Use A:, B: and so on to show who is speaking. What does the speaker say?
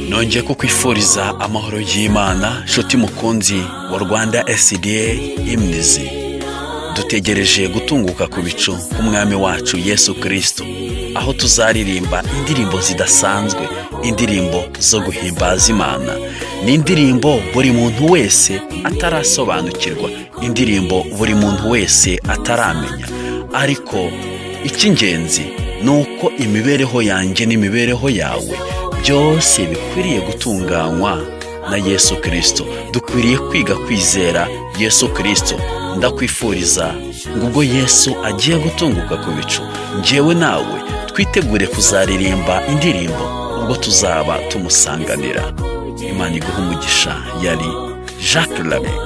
A: nongeye kukwifuriza amahoro y'Imana nshuti mukunzi wa Rwanda SDA Imnizi. Dutegereje gutunguka ku bicu k'umwami wacu Yesu Kristo, aho tuzaririmba indirimbo zidasanzwe, indirimbo zo guhimbaza Imana. Ni indirimbo buri muntu wese atarasobanukirwa, indirimbo buri muntu wese ataramenya, ariko icy'ingenzi nuko imibereho yanjye n'imibereho yawe byose bikwiriye gutunganywa na Yesu Kristo. Dukwiriye kwiga kwizera Yesu Kristo. Ndakwifuriza ngo ubwo Yesu agiye gutunguka ku bicu, njyewe nawe twitegure kuzaririmba indirimbo ubwo tuzaba tumusanganira. Imana iguhe umugisha. Yari Jacques Labec.